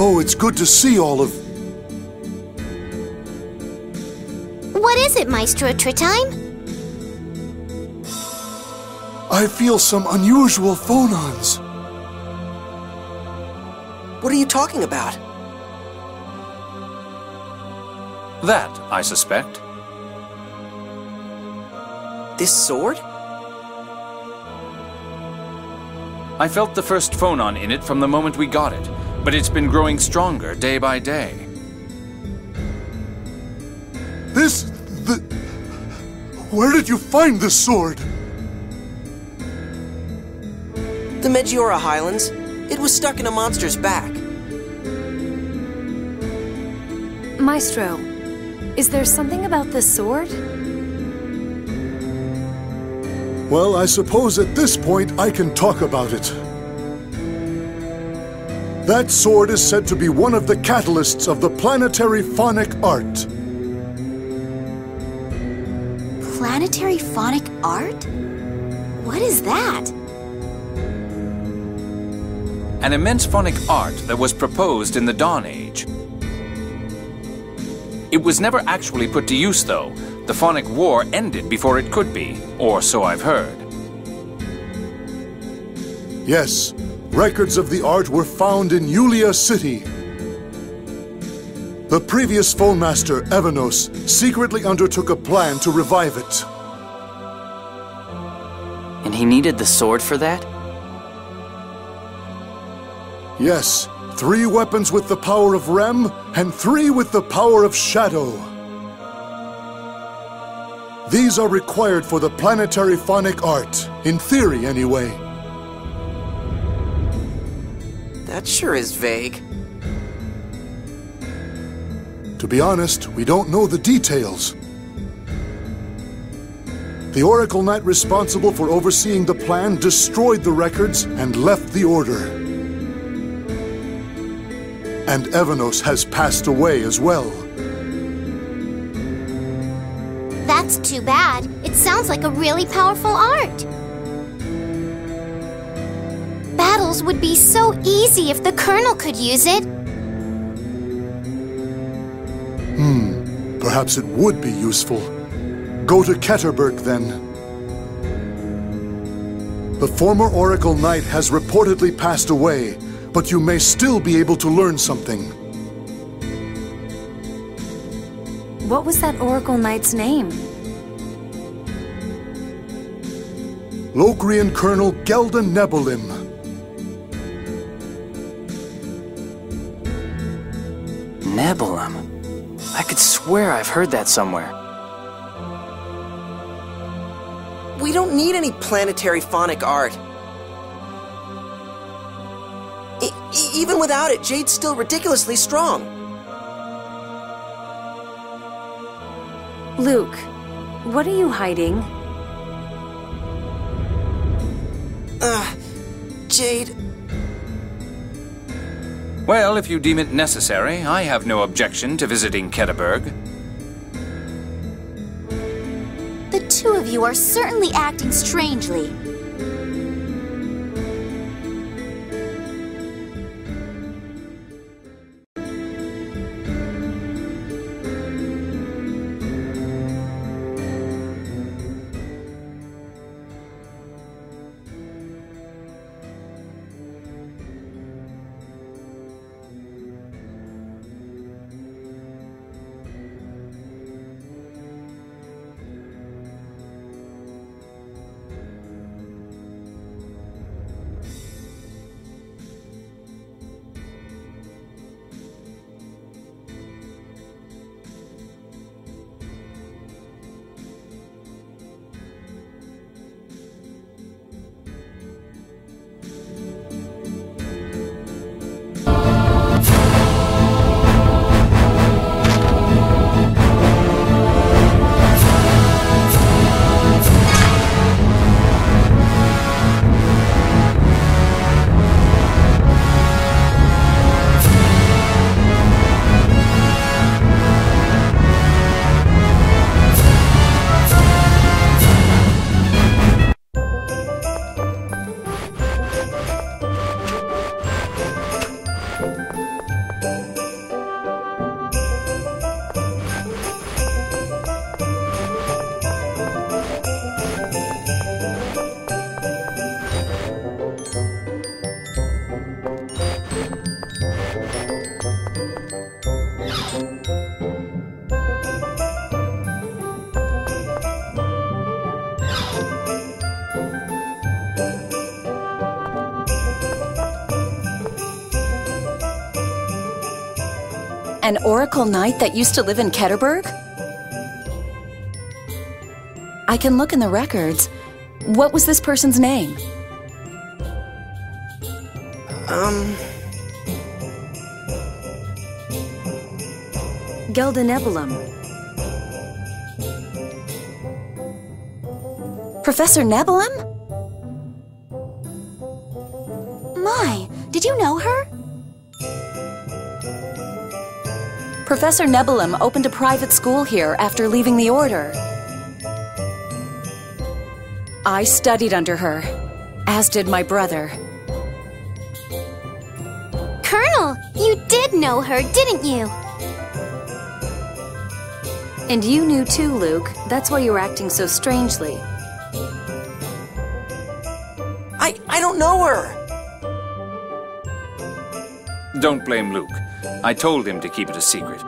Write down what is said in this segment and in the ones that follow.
Oh, it's good to see all of... What is it, Maestro Tritime? I feel some unusual phonons. What are you talking about? That, I suspect. This sword? I felt the first phonon in it from the moment we got it, but it's been growing stronger day by day. Where did you find this sword? The Megiora Highlands. It was stuck in a monster's back. Maestro, is there something about this sword? Well, I suppose at this point I can talk about it. That sword is said to be one of the catalysts of the planetary phonic art. Planetary phonic art? What is that? An immense phonic art that was proposed in the Dawn Age. It was never actually put to use, though. The phonic war ended before it could be, or so I've heard. Yes, records of the art were found in Yulia City. The previous phone master, Evanos, secretly undertook a plan to revive it. And he needed the sword for that? Yes, 3 weapons with the power of Rem, and 3 with the power of Shadow. These are required for the planetary phonic art, in theory anyway. That sure is vague. To be honest, we don't know the details. The Oracle Knight responsible for overseeing the plan destroyed the records and left the Order. And Evanos has passed away as well. That's too bad. It sounds like a really powerful art. Battles would be so easy if the Colonel could use it. Perhaps it would be useful. Go to Ketterberg, then. The former Oracle Knight has reportedly passed away, but you may still be able to learn something. What was that Oracle Knight's name? Locrian Colonel Gelda Nebilim. Nebilim. I could swear I've heard that somewhere. We don't need any planetary phonic art. Even without it, Jade's still ridiculously strong. Luke, what are you hiding? Jade... Well, if you deem it necessary, I have no objection to visiting Ketterberg. The two of you are certainly acting strangely. An Oracle Knight that used to live in Ketterberg? I can look in the records. What was this person's name? Gelda Nebilim. Professor Nebilim? My, did you know her? Professor Nebilim opened a private school here after leaving the Order. I studied under her, as did my brother. Colonel, you did know her, didn't you? And you knew too, Luke. That's why you were acting so strangely. I don't know her! Don't blame Luke. I told him to keep it a secret.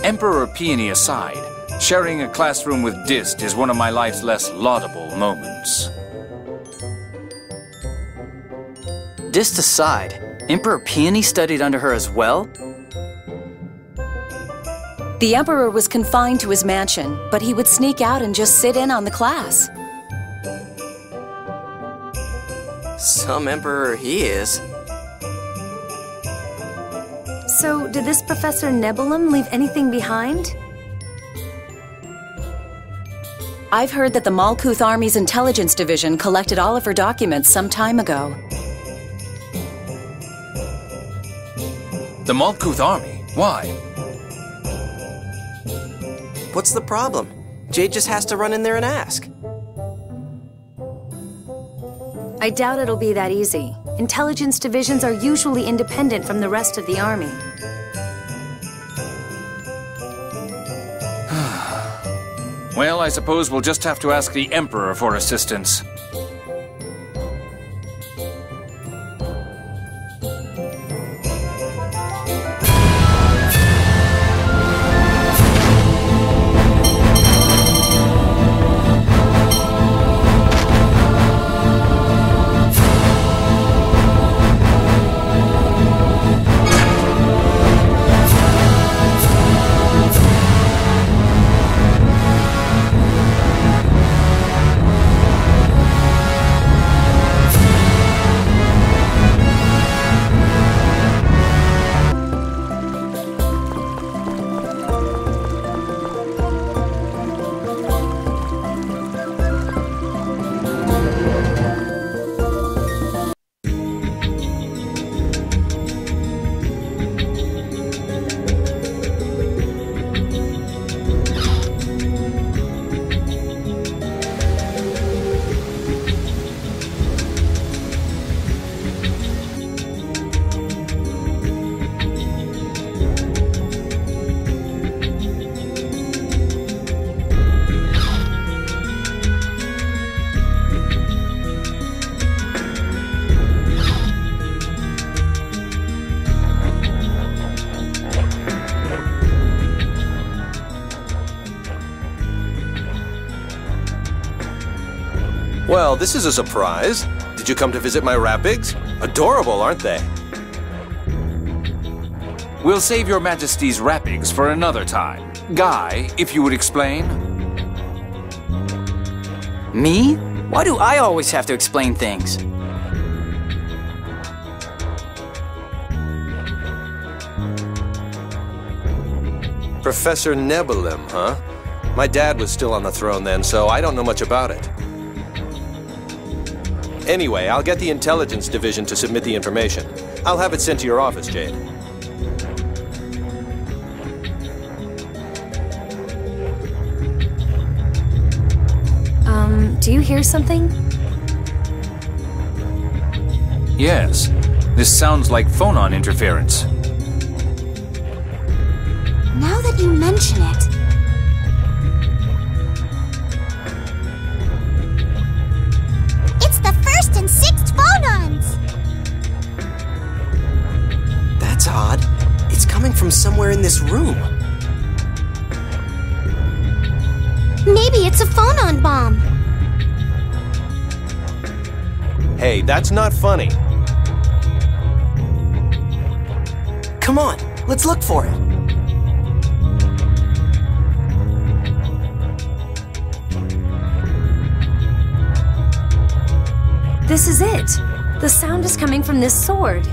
Emperor Peony aside, sharing a classroom with Dist is one of my life's less laudable moments. Dist aside, Emperor Peony studied under her as well? The Emperor was confined to his mansion, but he would sneak out and just sit in on the class. Some emperor he is. So, did this Professor Nebilim leave anything behind? I've heard that the Malkuth Army's intelligence division collected all of her documents some time ago. The Malkuth Army? Why? What's the problem? Jade just has to run in there and ask. I doubt it'll be that easy. Intelligence divisions are usually independent from the rest of the army. Well, I suppose we'll just have to ask the Emperor for assistance. Well, this is a surprise. Did you come to visit my Rapigs? Adorable, aren't they? We'll save your Majesty's Rapigs for another time. Guy, if you would explain? Me? Why do I always have to explain things? Professor Nebilim, huh? My dad was still on the throne then, so I don't know much about it. Anyway, I'll get the intelligence division to submit the information. I'll have it sent to your office, Jade. Do you hear something? Yes. This sounds like phonon interference. Now that you mention it... It's the 1st and 6th phonons! That's odd. It's coming from somewhere in this room. Maybe it's a phonon bomb. Hey, that's not funny. Come on, let's look for it. This is it. The sound is coming from this sword.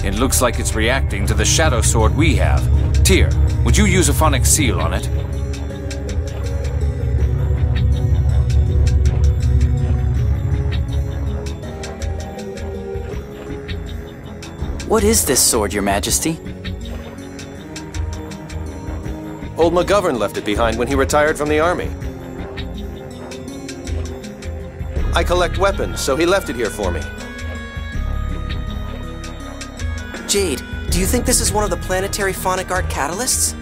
It looks like it's reacting to the shadow sword we have. Tyr, would you use a phonic seal on it? What is this sword, Your Majesty? Old McGovern left it behind when he retired from the army. I collect weapons, so he left it here for me. Jade, do you think this is one of the planetary phonic art catalysts?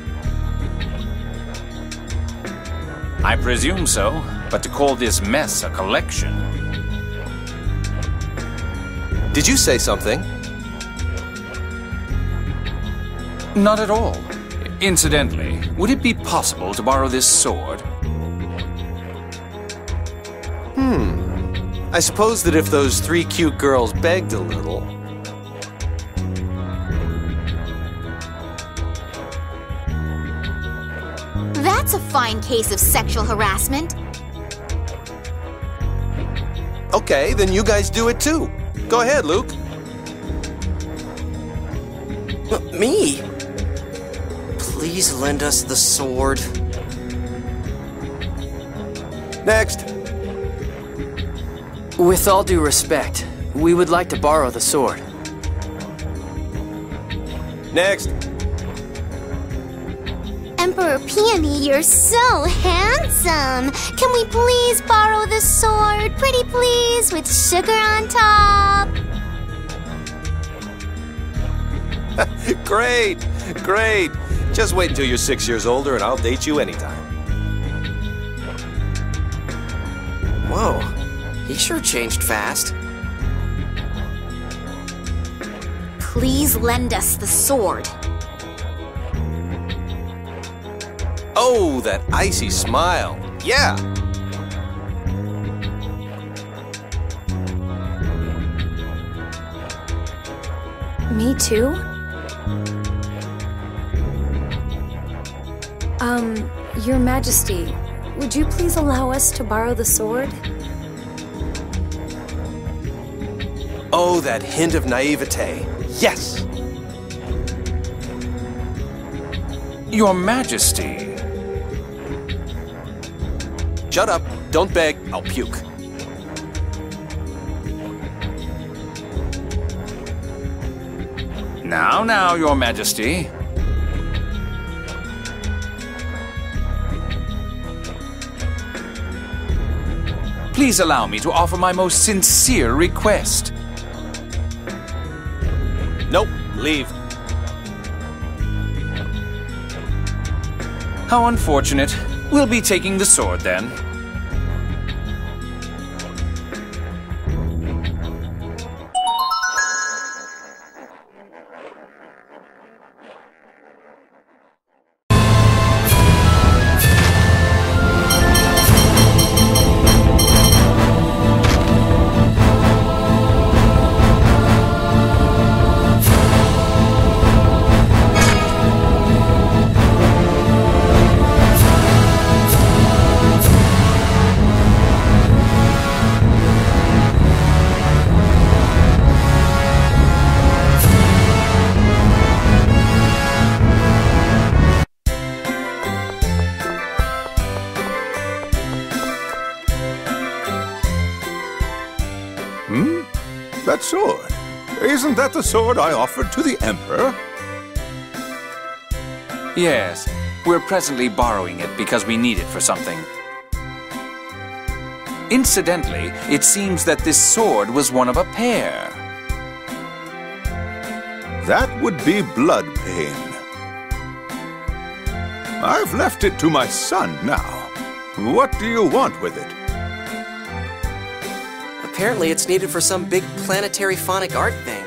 I presume so, but to call this mess a collection... Did you say something? Not at all. Incidentally, would it be possible to borrow this sword? I suppose that if those 3 cute girls begged a little... That's a fine case of sexual harassment. Okay, then you guys do it too. Go ahead, Luke. Me? Please lend us the sword. Next. With all due respect, we would like to borrow the sword. Next. Emperor Peony, you're so handsome. Can we please borrow the sword? Pretty please, with sugar on top. Great, great. Just wait until you're 6 years older and I'll date you anytime. Whoa, he sure changed fast. Please lend us the sword. Oh, that icy smile. Yeah. Me too? Your Majesty, would you please allow us to borrow the sword? Oh, that hint of naivete. Yes! Your Majesty. Shut up. Don't beg. I'll puke. Now, Your Majesty. Please allow me to offer my most sincere request. Nope. Leave. How unfortunate. We'll be taking the sword then. That sword. Isn't that the sword I offered to the Emperor? Yes, we're presently borrowing it because we need it for something. Incidentally, it seems that this sword was one of a pair. That would be blood pain. I've left it to my son now. What do you want with it? Apparently it's needed for some big planetary phonic art thing.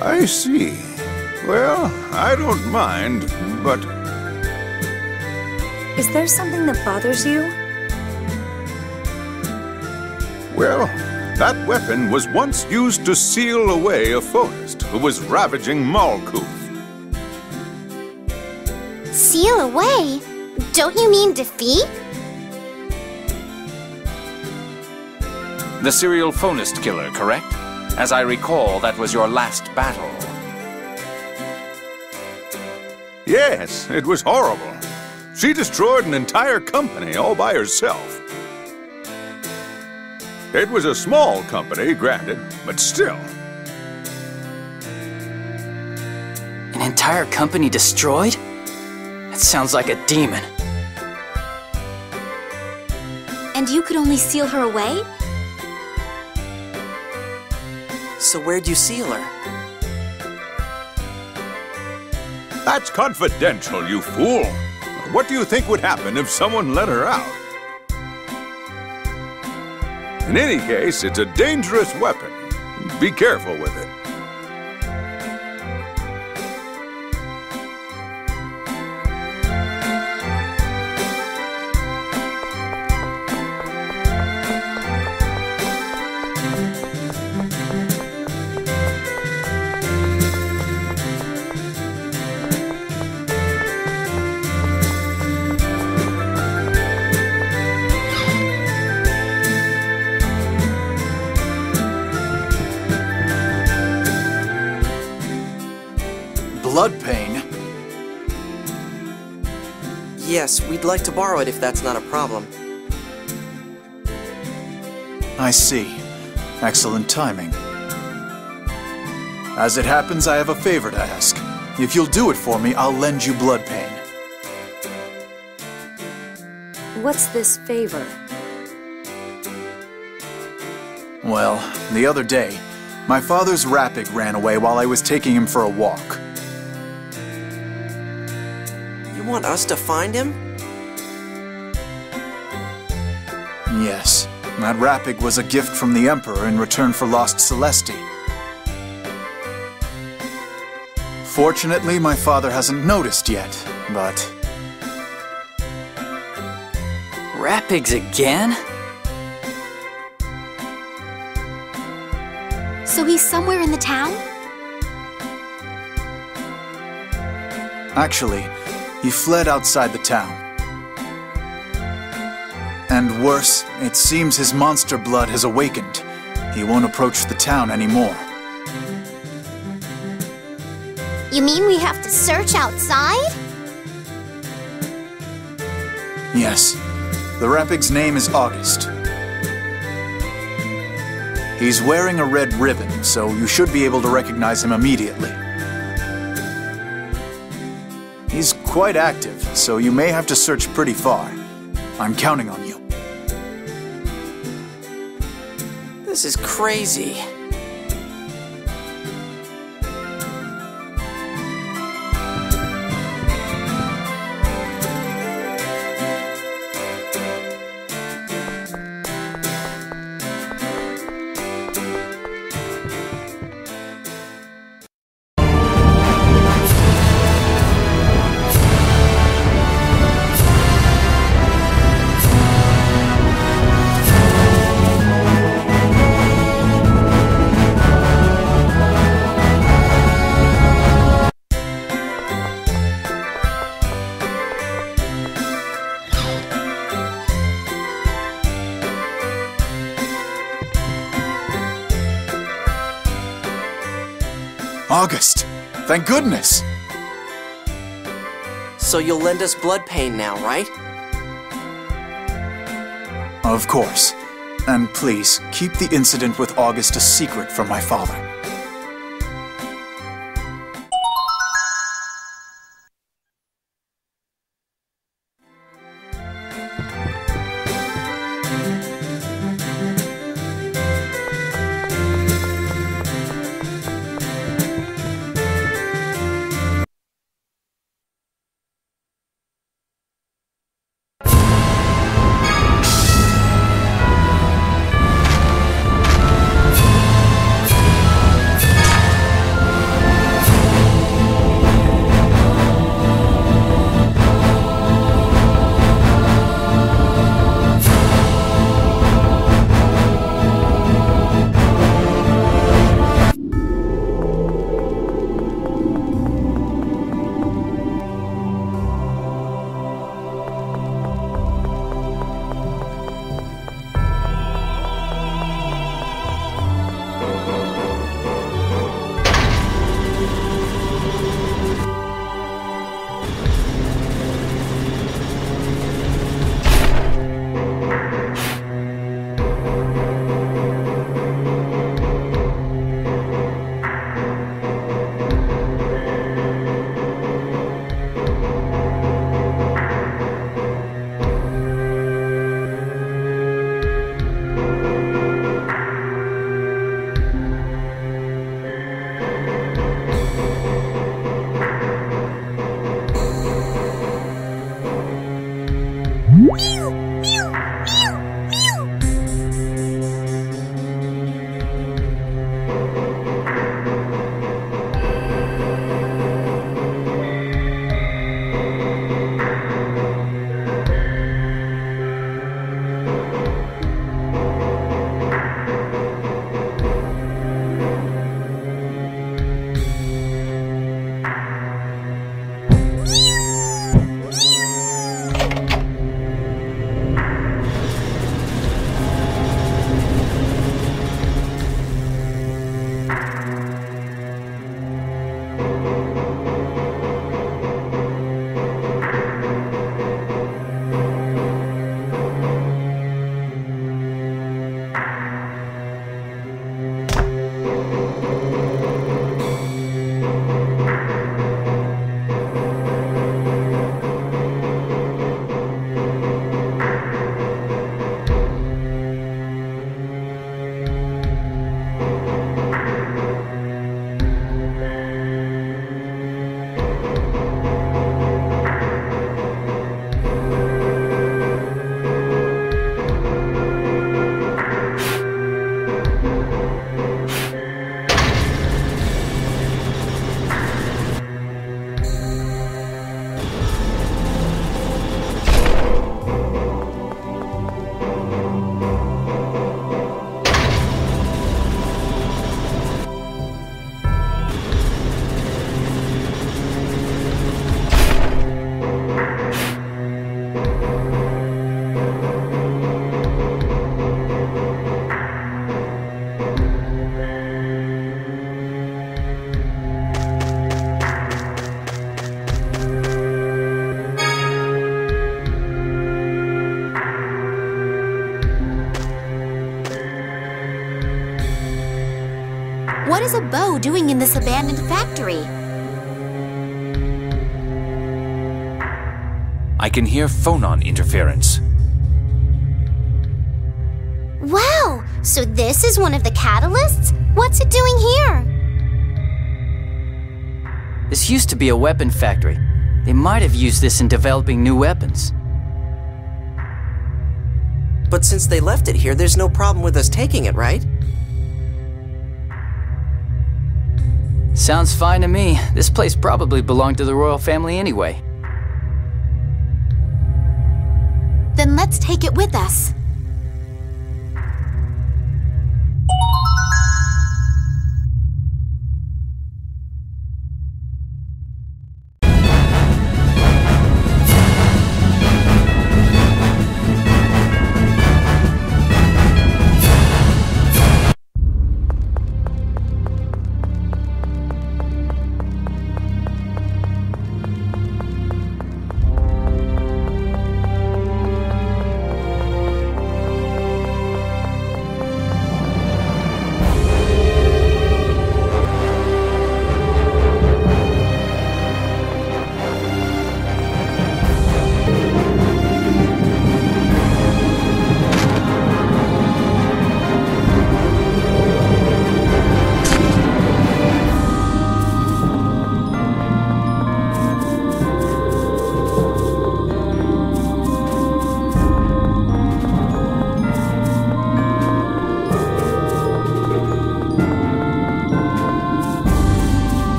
I see. Well, I don't mind, but... Is there something that bothers you? Well, that weapon was once used to seal away a phonist who was ravaging Malkuth. Seal away? Don't you mean defeat? The serial phonist killer, correct? As I recall, that was your last battle. Yes, it was horrible. She destroyed an entire company all by herself. It was a small company, granted, but still. An entire company destroyed? That sounds like a demon. And you could only seal her away? So where'd you seal her? That's confidential, you fool. What do you think would happen if someone let her out? In any case, it's a dangerous weapon. Be careful with it. Blood pain? Yes, we'd like to borrow it if that's not a problem. I see. Excellent timing. As it happens, I have a favor to ask. If you'll do it for me, I'll lend you blood pain. What's this favor? Well, the other day, my father's Rapig ran away while I was taking him for a walk. You want us to find him? Yes, that Rapig was a gift from the Emperor in return for lost Celesti. Fortunately, my father hasn't noticed yet, but... Rapigs again? So he's somewhere in the town? Actually, he fled outside the town. And worse, it seems his monster blood has awakened. He won't approach the town anymore. You mean we have to search outside? Yes. The Rapig's name is August. He's wearing a red ribbon, so you should be able to recognize him immediately. He's quite active, so you may have to search pretty far. I'm counting on you. This is crazy. August! Thank goodness! So you'll lend us blood pain now, right? Of course. And please, keep the incident with August a secret from my father. Bo doing in this abandoned factory? I can hear phonon interference. Wow! So this is one of the catalysts? What's it doing here? This used to be a weapon factory. They might have used this in developing new weapons. But since they left it here, there's no problem with us taking it, right? Sounds fine to me. This place probably belonged to the royal family anyway. Then let's take it with us.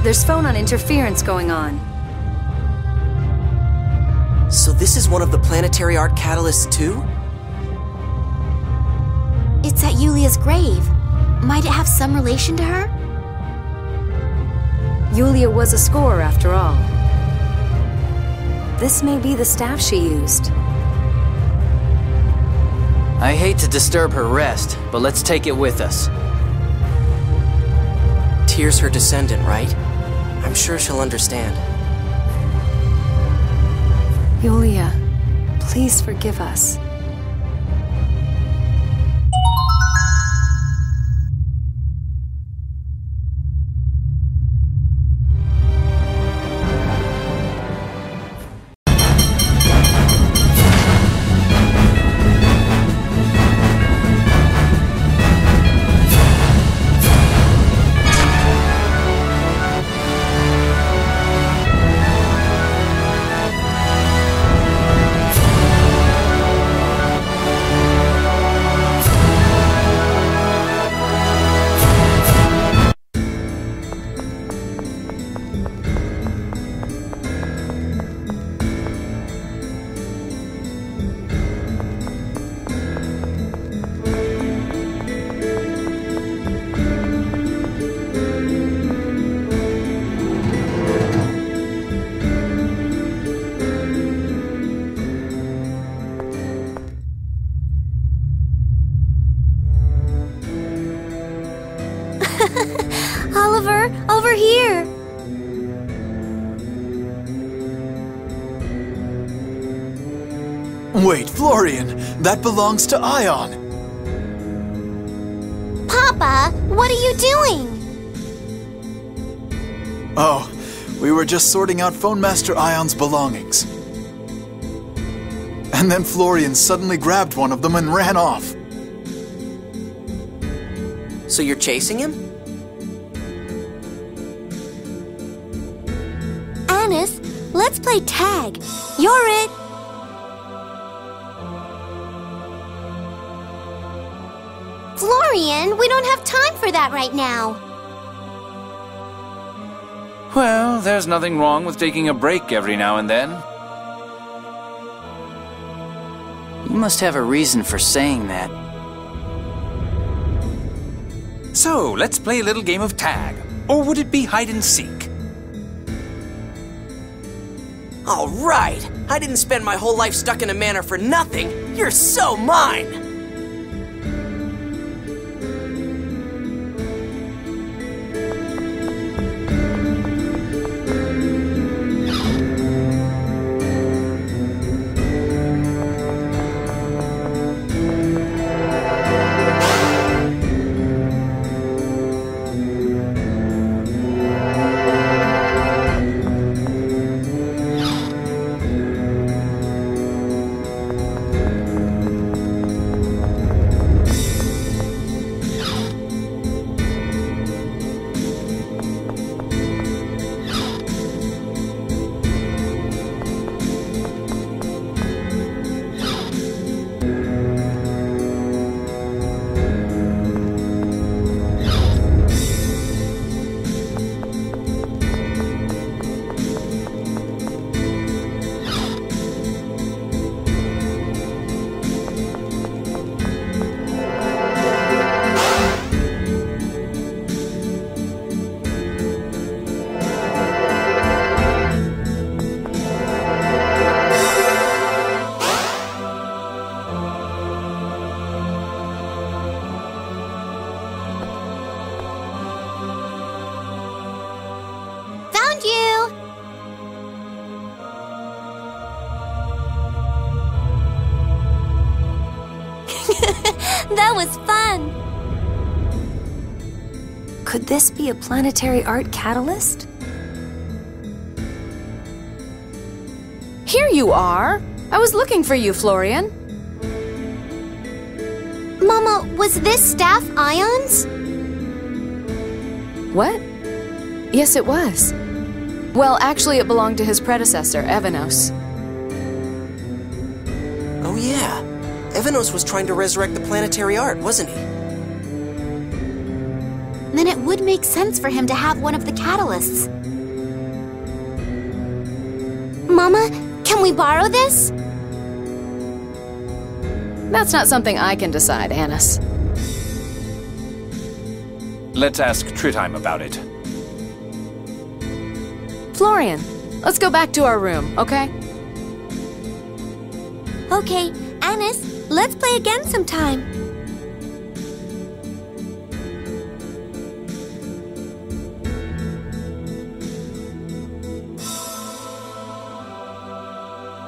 There's phonon interference going on. So this is one of the planetary art catalysts too? It's at Yulia's grave. Might it have some relation to her? Yulia was a scorer after all. This may be the staff she used. I hate to disturb her rest, but let's take it with us. Tyr's her descendant, right? I'm sure she'll understand. Yulia, please forgive us. Oliver, over here! Wait, Florian, that belongs to Ion. Papa, what are you doing? Oh, we were just sorting out Phone Master Ion's belongings. And then Florian suddenly grabbed one of them and ran off. So you're chasing him? Anis, let's play tag. You're it. Florian, we don't have time for that right now. Well, there's nothing wrong with taking a break every now and then. You must have a reason for saying that. So, let's play a little game of tag. Or would it be hide and seek? All right! I didn't spend my whole life stuck in a manor for nothing! You're so mine! That was fun! Could this be a planetary art catalyst? Here you are! I was looking for you, Florian. Mama, was this staff Ion's? What? Yes, it was. Well, actually, it belonged to his predecessor, Evanos. Oh yeah, Evanos was trying to resurrect the planetary art, wasn't he? Then it would make sense for him to have one of the catalysts. Mama, can we borrow this? That's not something I can decide, Anis. Let's ask Trittheim about it. Florian, let's go back to our room, okay? Okay, Anis, let's play again sometime.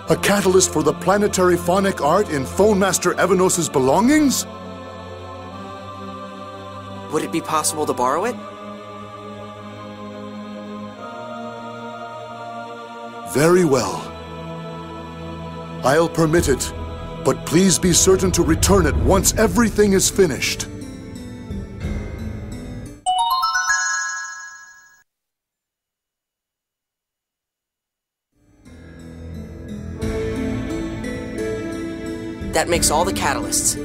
A catalyst for the planetary phonic art in Phone Master Evanos' belongings? Would it be possible to borrow it? Very well. I'll permit it, but please be certain to return it once everything is finished. That makes all the catalysts.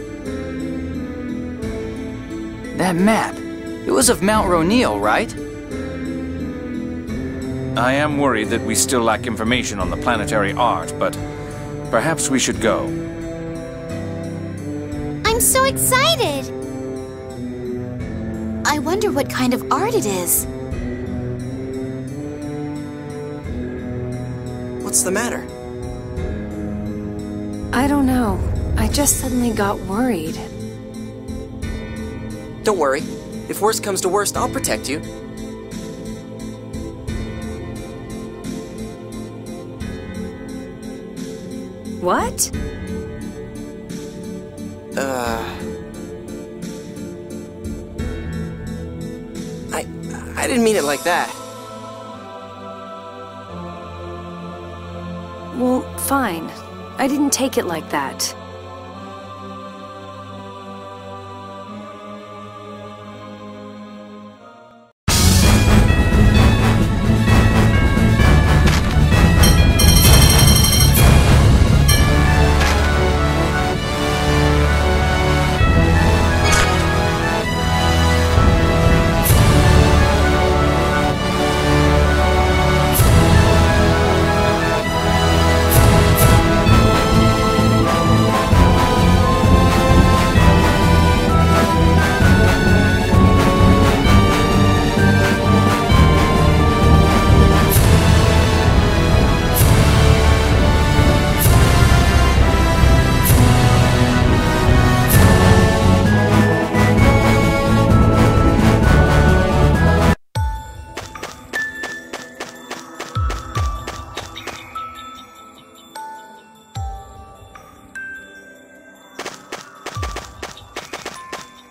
That map, it was of Mount Ronil, right? I am worried that we still lack information on the planetary art, but perhaps we should go. I'm so excited! I wonder what kind of art it is. What's the matter? I don't know. I just suddenly got worried. Don't worry. If worst comes to worst, I'll protect you. What? I didn't mean it like that. Well, fine. I didn't take it like that.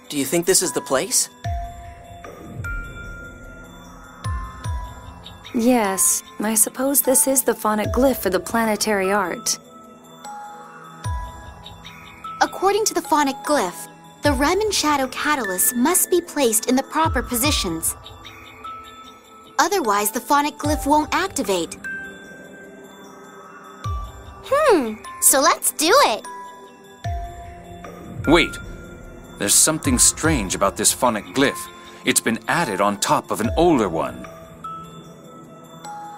Do you think this is the place? Yes, I suppose this is the phonic glyph for the planetary art. According to the phonic glyph, the REM and shadow catalysts must be placed in the proper positions. Otherwise, the phonic glyph won't activate. So let's do it! Wait. There's something strange about this phonic glyph. It's been added on top of an older one.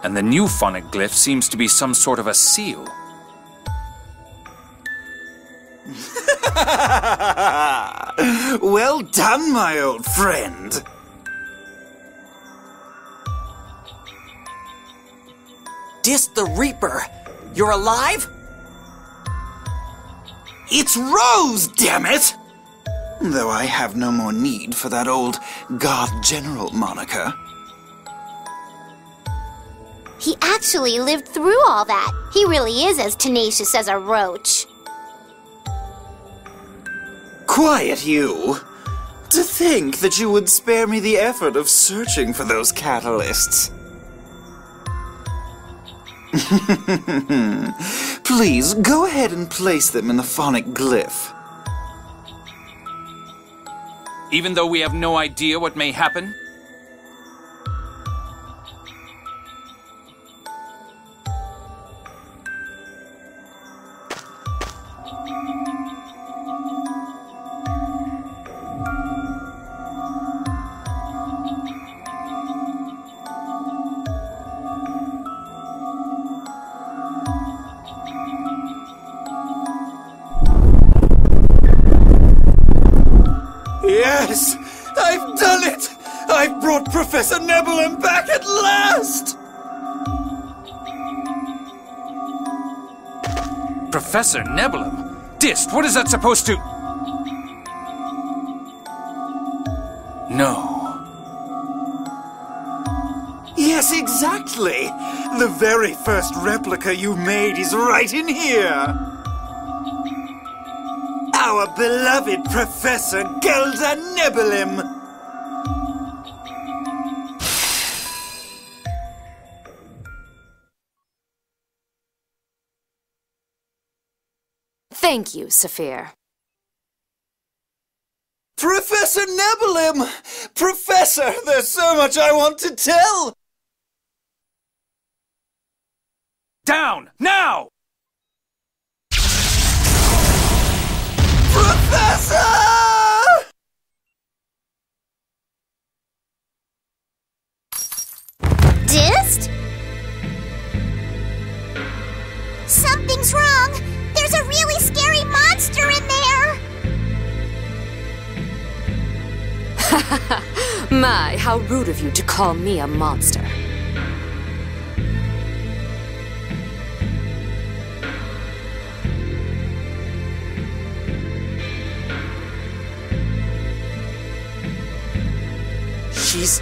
And the new phonic glyph seems to be some sort of a seal. Well done, my old friend. Dis the Reaper! You're alive? It's Rose, damn it! Though I have no more need for that old God General moniker. He actually lived through all that. He really is as tenacious as a roach. Quiet, you! To think that you would spare me the effort of searching for those catalysts. Please, go ahead and place them in the phonic glyph. Even though we have no idea what may happen? Yes! I've done it! I've brought Professor Nebilim back at last! Professor Nebilim? Dist, what is that supposed to... No. Yes, exactly! The very first replica you made is right in here! Our beloved Professor Gelda Nebilim! Thank you, Saphir. Professor Nebilim! Professor, there's so much I want to tell! Down! Now! Professor! Dist? Something's wrong! There's a really scary monster in there! My, how rude of you to call me a monster. She's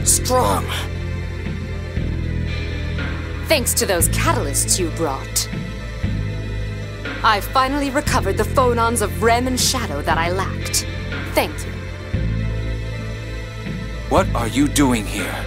strong. Thanks to those catalysts you brought. I finally recovered the phonons of Rem and Shadow that I lacked. Thank you. What are you doing here?